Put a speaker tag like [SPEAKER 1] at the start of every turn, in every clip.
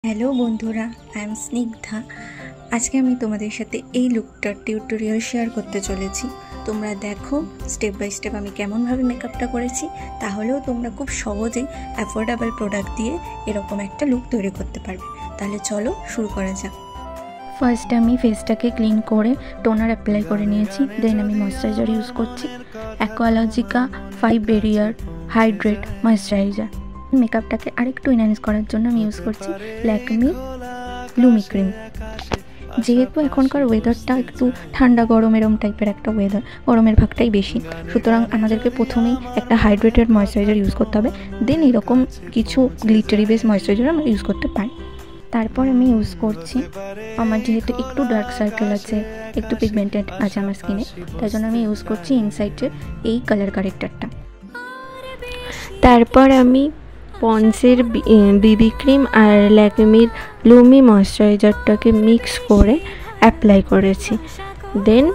[SPEAKER 1] Hello বন্ধুরা, I am Snigdha. আজকে আমি তোমাদের সাথে এই লুকটার টিউটোরিয়াল শেয়ার করতে চলেছি। তোমরা দেখো স্টেপ বাই স্টেপ আমি কেমনভাবে মেকআপটা করেছি, তাহলেও তোমরা খুব সহজেই অ্যাফোর্ডেবল প্রোডাক্ট দিয়ে এরকম একটা লুক তৈরি করতে পারবে। তাহলে চলো শুরু করা যাক। ফার্স্ট আমি ফেসটাকে ক্লিন করে টোনার অ্যাপ্লাই করে নিয়েছি। দেন আমি ময়েশ্চারাইজার ইউজ করছি, অ্যাকোয়ালজিকা 5 বেরিয়ার হাইড্রেট ময়েশ্চারাইজার। মেকআপটাকে আরেকটু এনহ্যান্স করার জন্য আমি ইউজ করছি ল্যাকমি লুমি ক্রিম। যেহেতু এখনকার ওয়েদারটা একটু ঠান্ডা গরম এরম টাইপের একটা ওয়েদার, গরমের ভাগটাই বেশি, সুতরাং আমাদেরকে প্রথমেই একটা হাইড্রেটেড ময়েশ্চারাইজার ইউজ করতে হবে। দেন এরকম কিছু গ্লিটারি বেস ময়েশ্চারাইজার আমরা ইউজ করতে পারি। তারপর আমি ইউজ করছি, আমার যেহেতু একটু ডার্ক সার্কেল আছে, একটু পিগমেন্টেড আছে আমার স্কিনে, তাই জন্য আমি ইউজ করছি ইনসাইটের এই কালার কারেক্টারটা। তারপর আমি পন্সের বিবি ক্রিম আর ল্যাকমির লুমি ময়েশ্চারাইজারটাকে মিক্স করে অ্যাপ্লাই করেছি। দেন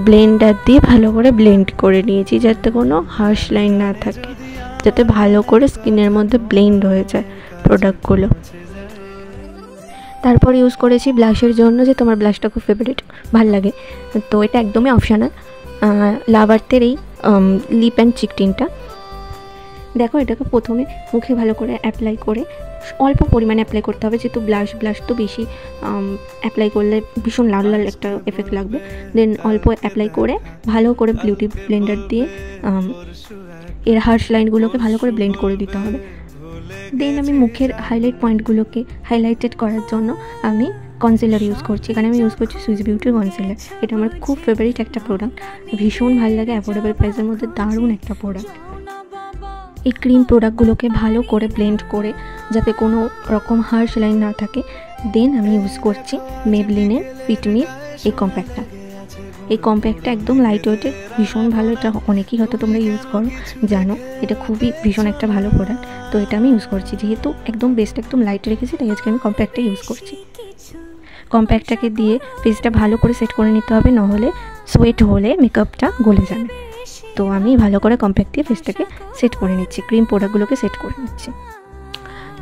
[SPEAKER 1] ব্লেন্ডার দিয়ে ভালো করে ব্লেন্ড করে নিয়েছি, যাতে কোনো হার্শ লাইন না থাকে, যাতে ভালো করে স্কিনের মধ্যে ব্লেন্ড হয়ে যায় প্রোডাক্টগুলো। তারপর ইউজ করেছি ব্লাশের জন্য, যে তোমার ব্লাশটা খুব ফেভারিট, ভাল লাগে, তো এটা একদমই অপশনাল, লাভার্থের এই লিপ অ্যান্ড চিক টিনটা। দেখো এটাকে প্রথমে মুখে ভালো করে অ্যাপ্লাই করে অল্প পরিমাণে অ্যাপ্লাই করতে হবে, যেহেতু ব্লাশ তো বেশি অ্যাপ্লাই করলে ভীষণ লাল লাল একটা এফেক্ট লাগবে। দেন অল্প অ্যাপ্লাই করে ভালো করে বিউটি ব্লেন্ডার দিয়ে এর হার্শ লাইনগুলোকে ভালো করে ব্লেন্ড করে দিতে হবে। দেন আমি মুখের হাইলাইট পয়েন্টগুলোকে হাইলাইটেড করার জন্য আমি কনসিলার ইউজ করছি। এখানে আমি ইউজ করছি সুইস বিউটির কনসিলার। এটা আমার খুব ফেভারিট একটা প্রোডাক্ট, ভীষণ ভালো লাগে, অ্যাফোর্ডেবল প্রাইসের মধ্যে দারুণ একটা প্রোডাক্ট। এই ক্রিম প্রোডাক্টগুলোকে ভালো করে ব্লেন্ড করে যাতে কোনো রকম হার্শ লাইন না থাকে, দেন আমি ইউজ করছি মেবলিনের ফিটমি এই কম্প্যাক্টটা। এই কম্প্যাক্টটা একদম লাইট ওয়েটের, ভীষণ ভালো, এটা অনেকেই হয়তো তোমরা ইউজ করো, জানো এটা খুবই ভীষণ একটা ভালো প্রোডাক্ট। তো এটা আমি ইউজ করছি, যেহেতু একদম বেস্ট একদম লাইট রেখেছি, তাই আজকে আমি কম্প্যাক্টটা ইউজ করছি। কম্প্যাক্টটাকে দিয়ে ফেসটা ভালো করে সেট করে নিতে হবে, নাহলে সোয়েট হলে মেকআপটা গলে যাবে। তো আমি ভালো করে কম্প্যাক্ট দিয়ে ফেসটাকে সেট করে নিচ্ছি, ক্রিম প্রোডাক্টগুলোকে সেট করে নিচ্ছি।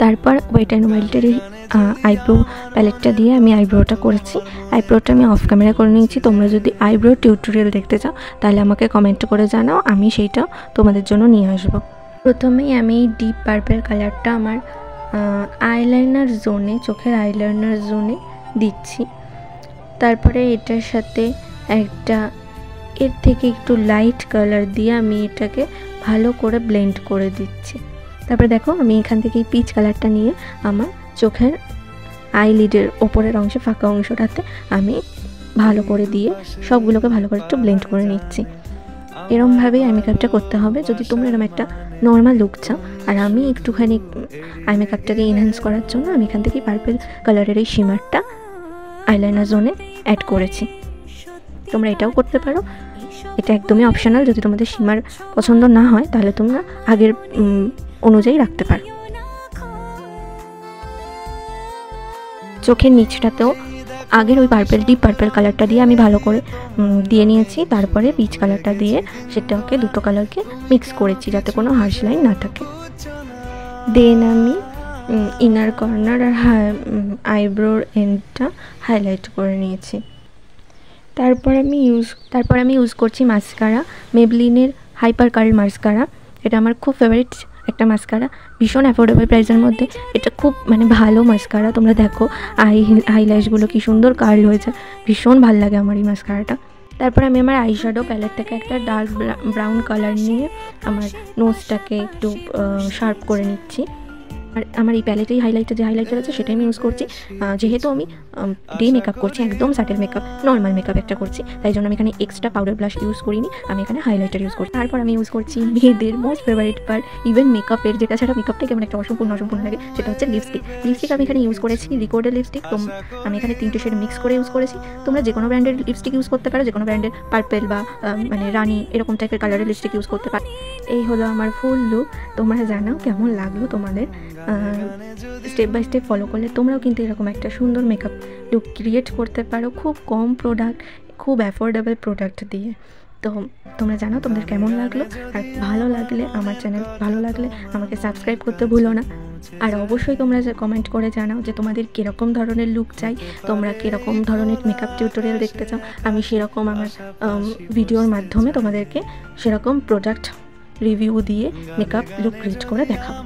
[SPEAKER 1] তারপর ওয়েট অ্যান্ড ওয়াইল্ডের এই আইব্রো প্যালেটটা দিয়ে আমি আইব্রোটা করেছি। আইব্রোটা আমি অফ ক্যামেরা করে নিয়েছি। তোমরা যদি আইব্রো টিউটোরিয়াল দেখতে চাও তাহলে আমাকে কমেন্ট করে জানাও, আমি সেইটা তোমাদের জন্য নিয়ে আসবো। প্রথমেই আমি এই ডিপ পার্পল কালারটা আমার আইলাইনার জোনে, চোখের আইলাইনার জোনে দিচ্ছি। তারপরে এটার সাথে একটা এর থেকে একটু লাইট কালার দিয়ে আমি এটাকে ভালো করে ব্লেন্ড করে দিচ্ছি। তারপরে দেখো আমি এখান থেকে এই পিচ কালারটা নিয়ে আমার চোখের আইলিডের ওপরের অংশে, ফাঁকা অংশটাতে আমি ভালো করে দিয়ে সবগুলোকে ভালো করে একটু ব্লেন্ড করে নিচ্ছি। এরমভাবেই আই মেকআপটা করতে হবে যদি তোমরা এরকম একটা নর্মাল লুক চাও। আর আমি একটুখানি আই মেকআপটাকে এনহ্যান্স করার জন্য আমি এখান থেকে পার্পল কালারের এই শিমারটা আইলাইনার জোনে অ্যাড করেছি। তোমরা এটাও করতে পারো, এটা একদমই অপশনাল। যদি তোমাদের শিমার পছন্দ না হয় তাহলে তোমরা আগের অনুযায়ী রাখতে পারো। চোখের নিচটাতেও আগের ওই ডিপ পার্পল কালারটা দিয়ে আমি ভালো করে দিয়ে নিয়েছি। তারপরে পিচ কালারটা দিয়ে সেটাকে দুটো কালারকে মিক্স করেছি, যাতে কোনো হার্শ লাইন না থাকে। দেন আমি ইনার কর্নার আর আইব্রোর এন্ডটা হাইলাইট করে নিয়েছি। তারপর আমি ইউজ করছি মাস্কারা, মেবলিনের হাইপার কার্ল মাস্কারা। এটা আমার খুব ফেভারিট একটা মাস্কারা, ভীষণ অ্যাফোর্ডেবল প্রাইসের মধ্যে। এটা খুব ভালো মাস্কারা। তোমরা দেখো আইল্যাশগুলো কি সুন্দর কার্ল হয়েছে, ভীষণ ভালো লাগে আমার এই মাস্কারাটা। তারপর আমি আমার আইশ্যাডো প্যালেট থেকে একটা ডার্ক ব্রাউন কালার নিয়ে আমার নোজটাকে একটু শার্প করে নিচ্ছি। আর আমার এই প্যালেটেই হাইলাইটার আছে সেটাই আমি ইউজ করছি। যেহেতু আমি ডে মেকআপ করছি, একদম সাটেল মেকআপ, নর্মাল মেকআপ একটা করছি, তাই জন্য আমি এখানে এক্সট্রা পাউডার ব্লাশ ইউজ করিনি, আমি এখানে হাইলাইটার ইউজ করছি। তারপর আমি ইউজ করছি মেয়েদের মোস্ট ফেভারিট পার্ট, ইভেন মেকআপের, যেটা ছাড়া মেকআপটা কেমন একটা অসম্পূর্ণ লাগে, সেটা হচ্ছে লিপস্টিক। আমি এখানে ইউজ করেছি রিকোর্ডের লিপস্টিক। তো আমি এখানে 3টে শেড মিক্স করে ইউজ করেছি। তোমরা যে কোনো ব্র্যান্ডের লিপস্টিক ইউজ করতে পারো, যে কোনো ব্র্যান্ডের পার্পেল বা রানি এরকম টাইপের কালারের লিপস্টিক ইউজ করতে পারো। এই হলো আমার ফুল লুক। তোমরা জানাও কেমন লাগলো তোমাদের। স্টেপ বাই স্টেপ ফলো করলে তোমরাও কিন্তু এরকম একটা সুন্দর মেকআপ লুক ক্রিয়েট করতে পারো, খুব কম প্রোডাক্ট, খুব অ্যাফোর্ডেবল প্রোডাক্ট দিয়ে। তো তোমরা জানো তোমাদের কেমন লাগলো, আর ভালো লাগলে আমার চ্যানেল ভালো লাগলে আমাকে সাবস্ক্রাইব করতে ভুলো না। আর অবশ্যই তোমরা কমেন্ট করে জানাও যে তোমাদের কীরকম ধরনের লুক চাই, তোমরা কীরকম ধরনের মেকআপ টিউটোরিয়াল দেখতে চাও। আমি সেরকম আমার ভিডিওর মাধ্যমে তোমাদেরকে সেরকম প্রোডাক্ট রিভিউ দিয়ে মেকআপ লুক ক্রিয়েট করে দেখাবো।